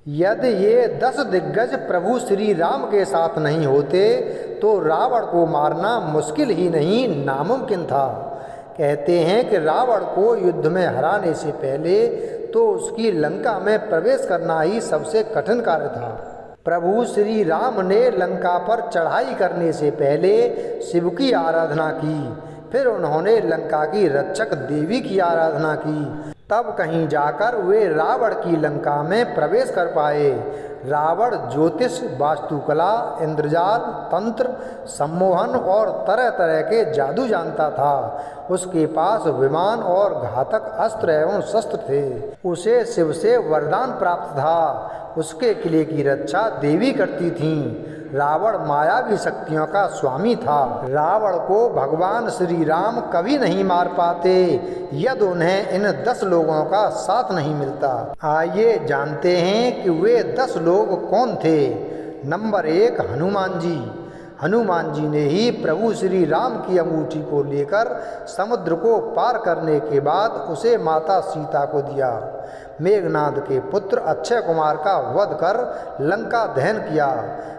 यदि ये 10 दिग्गज प्रभु श्री राम के साथ नहीं होते तो रावण को मारना मुश्किल ही नहीं नामुमकिन था। कहते हैं कि रावण को युद्ध में हराने से पहले तो उसकी लंका में प्रवेश करना ही सबसे कठिन कार्य था। प्रभु श्री राम ने लंका पर चढ़ाई करने से पहले शिव की आराधना की, फिर उन्होंने लंका की रक्षक देवी की आराधना की, तब कहीं जाकर वे रावण की लंका में प्रवेश कर पाए। रावण ज्योतिष, वास्तुकला, इंद्रजाल, तंत्र, सम्मोहन और तरह तरह के जादू जानता था। उसके पास विमान और घातक अस्त्र एवं शस्त्र थे। उसे शिव से वरदान प्राप्त था। उसके किले की रक्षा देवी करती थीं। रावण मायावी शक्तियों का स्वामी था। रावण को भगवान श्री राम कभी नहीं मार पाते यदि उन्हें इन 10 लोगों का साथ नहीं मिलता। आइए जानते हैं कि वे 10 लोग कौन थे। नंबर 1, हनुमान जी। हनुमान जी ने ही प्रभु श्री राम की अंगूठी को लेकर समुद्र को पार करने के बाद उसे माता सीता को दिया। मेघनाद के पुत्र अक्षय कुमार का वध कर लंका दहन किया।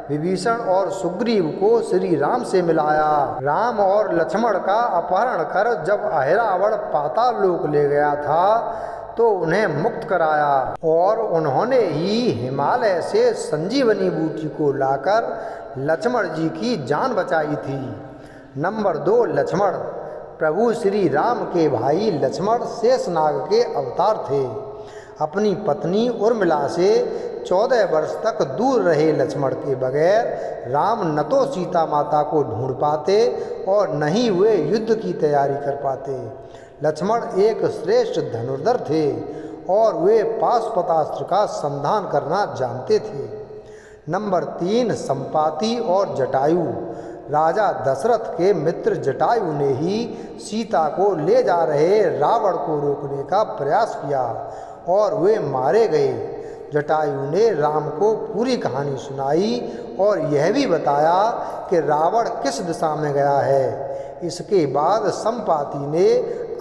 विभीषण और सुग्रीव को श्री राम से मिलाया। राम और लक्ष्मण का अपहरण कर जब अहिरावण पाताल लोक ले गया था तो उन्हें मुक्त कराया और उन्होंने ही हिमालय से संजीवनी बूटी को लाकर लक्ष्मण जी की जान बचाई थी। नंबर 2, लक्ष्मण। प्रभु श्री राम के भाई लक्ष्मण शेषनाग के अवतार थे। अपनी पत्नी उर्मिला से 14 वर्ष तक दूर रहे लक्ष्मण के बगैर राम न तो सीता माता को ढूंढ पाते और न ही वे युद्ध की तैयारी कर पाते। लक्ष्मण एक श्रेष्ठ धनुर्धर थे और वे पाशुपतास्त्र का संधान करना जानते थे। नंबर 3, संपाति और जटायु। राजा दशरथ के मित्र जटायु ने ही सीता को ले जा रहे रावण को रोकने का प्रयास किया और वे मारे गए। जटायु ने राम को पूरी कहानी सुनाई और यह भी बताया कि रावण किस दिशा में गया है। इसके बाद संपाति ने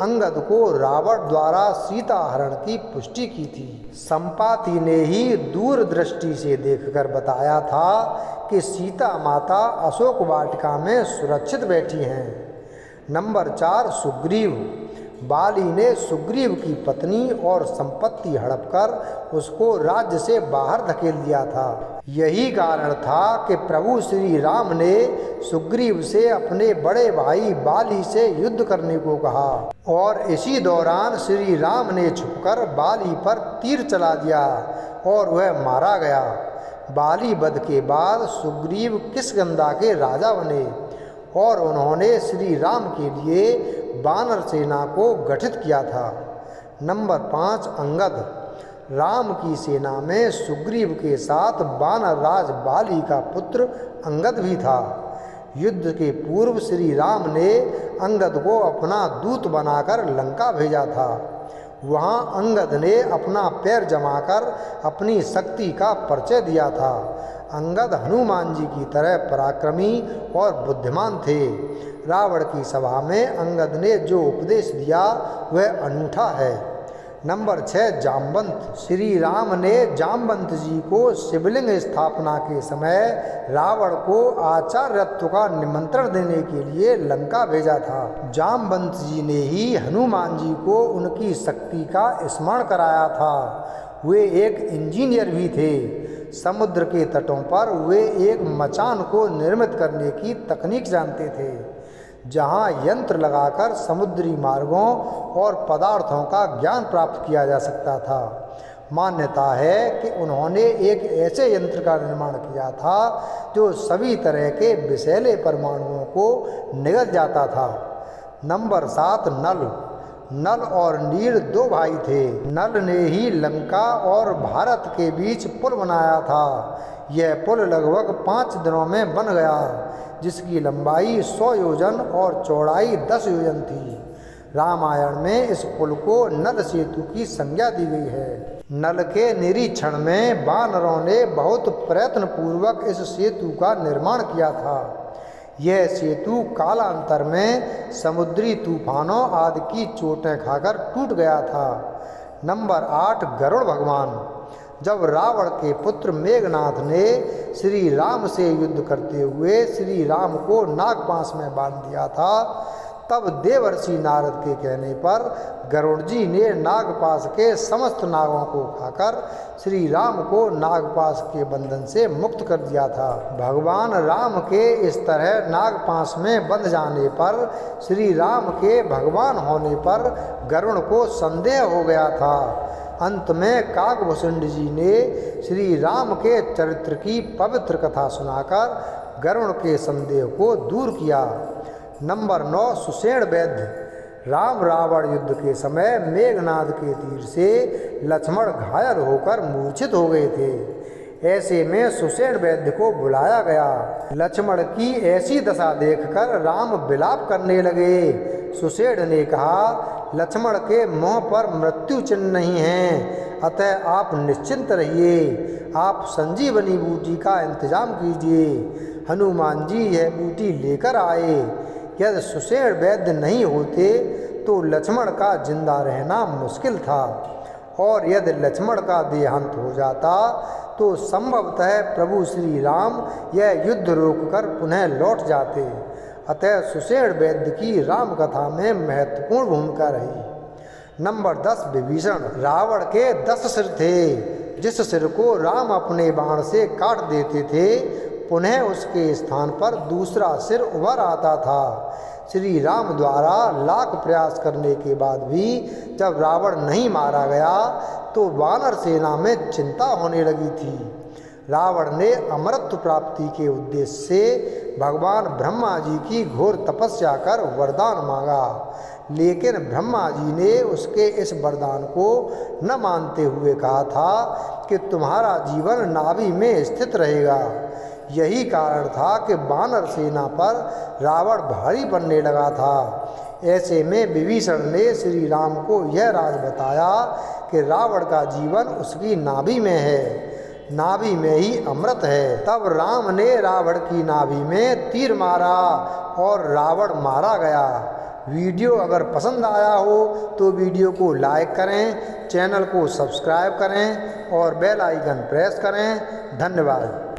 अंगद को रावण द्वारा सीता हरण की पुष्टि की थी। संपाति ने ही दूरदृष्टि से देखकर बताया था कि सीता माता अशोक वाटिका में सुरक्षित बैठी हैं। नंबर 4, सुग्रीव। बाली ने सुग्रीव की पत्नी और संपत्ति हड़प कर उसको राज्य से बाहर धकेल दिया था। यही कारण था कि प्रभु श्री राम ने सुग्रीव से अपने बड़े भाई बाली से युद्ध करने को कहा और इसी दौरान श्री राम ने छुपकर बाली पर तीर चला दिया और वह मारा गया। बाली वध के बाद सुग्रीव किष्किंधा के राजा बने और उन्होंने श्री राम के लिए वानर सेना को गठित किया था। नंबर 5, अंगद। राम की सेना में सुग्रीव के साथ वानर राज बाली का पुत्र अंगद भी था। युद्ध के पूर्व श्री राम ने अंगद को अपना दूत बनाकर लंका भेजा था। वहाँ अंगद ने अपना पैर जमाकर अपनी शक्ति का परिचय दिया था। अंगद हनुमान जी की तरह पराक्रमी और बुद्धिमान थे। रावण की सभा में अंगद ने जो उपदेश दिया वह अनूठा है। नंबर 6, जामवंत। श्री राम ने जामवंत जी को शिवलिंग स्थापना के समय रावण को आचार्यत्व का निमंत्रण देने के लिए लंका भेजा था। जामवंत जी ने ही हनुमान जी को उनकी शक्ति का स्मरण कराया था। वे एक इंजीनियर भी थे। समुद्र के तटों पर वे एक मचान को निर्मित करने की तकनीक जानते थे, जहां यंत्र लगाकर समुद्री मार्गों और पदार्थों का ज्ञान प्राप्त किया जा सकता था। मान्यता है कि उन्होंने एक ऐसे यंत्र का निर्माण किया था जो सभी तरह के विषैले परमाणुओं को निगल जाता था। नंबर 7, नल। नल और नील 2 भाई थे। नल ने ही लंका और भारत के बीच पुल बनाया था। यह पुल लगभग 5 दिनों में बन गया, जिसकी लंबाई 100 योजन और चौड़ाई 10 योजन थी। रामायण में इस पुल को नल सेतु की संज्ञा दी गई है। नल के निरीक्षण में वानरों ने बहुत प्रयत्न पूर्वक इस सेतु का निर्माण किया था। यह सेतु कालांतर में समुद्री तूफानों आदि की चोटें खाकर टूट गया था। नंबर 8, गरुड़ भगवान। जब रावण के पुत्र मेघनाथ ने श्री राम से युद्ध करते हुए श्री राम को नागपाश में बांध दिया था, तब देवर्षि नारद के कहने पर गरुड़ जी ने नागपाश के समस्त नागों को खाकर श्री राम को नागपाश के बंधन से मुक्त कर दिया था। भगवान राम के इस तरह नागपाश में बंध जाने पर श्री राम के भगवान होने पर गरुड़ को संदेह हो गया था। अंत में काकभूषुंड जी ने श्री राम के चरित्र की पवित्र कथा सुनाकर गरुड़ के संदेह को दूर किया। नंबर 9, सुषेण वैद्य। राम रावण युद्ध के समय मेघनाद के तीर से लक्ष्मण घायल होकर मूर्छित हो गए थे। ऐसे में सुषेण वैद्य को बुलाया गया। लक्ष्मण की ऐसी दशा देखकर राम विलाप करने लगे। सुषेण ने कहा, लक्ष्मण के मुँह पर मृत्यु चिन्ह नहीं है, अतः आप निश्चिंत रहिए। आप संजीवनी बूटी का इंतजाम कीजिए। हनुमान जी यह बूटी लेकर आए। यदि सुषेण वैद्य नहीं होते तो लक्ष्मण का जिंदा रहना मुश्किल था, और यदि लक्ष्मण का देहांत हो जाता तो संभवतः प्रभु श्री राम यह युद्ध रोककर पुनः लौट जाते। अतः सुषेण वैद्य की राम कथा में महत्वपूर्ण भूमिका रही। नंबर 10, विभीषण। रावण के 10 सिर थे। जिस सिर को राम अपने बाण से काट देते थे, पुनः उसके स्थान पर दूसरा सिर उभर आता था। श्री राम द्वारा लाख प्रयास करने के बाद भी जब रावण नहीं मारा गया तो वानर सेना में चिंता होने लगी थी। रावण ने अमरत्व प्राप्ति के उद्देश्य से भगवान ब्रह्मा जी की घोर तपस्या कर वरदान मांगा, लेकिन ब्रह्मा जी ने उसके इस वरदान को न मानते हुए कहा था कि तुम्हारा जीवन नाभि में स्थित रहेगा। यही कारण था कि वानर सेना पर रावण भारी पड़ने लगा था। ऐसे में विभीषण ने श्री राम को यह राज बताया कि रावण का जीवन उसकी नाभि में है, नाभि में ही अमृत है। तब राम ने रावण की नाभि में तीर मारा और रावण मारा गया। वीडियो अगर पसंद आया हो तो वीडियो को लाइक करें, चैनल को सब्सक्राइब करें और बेल आइकन प्रेस करें। धन्यवाद।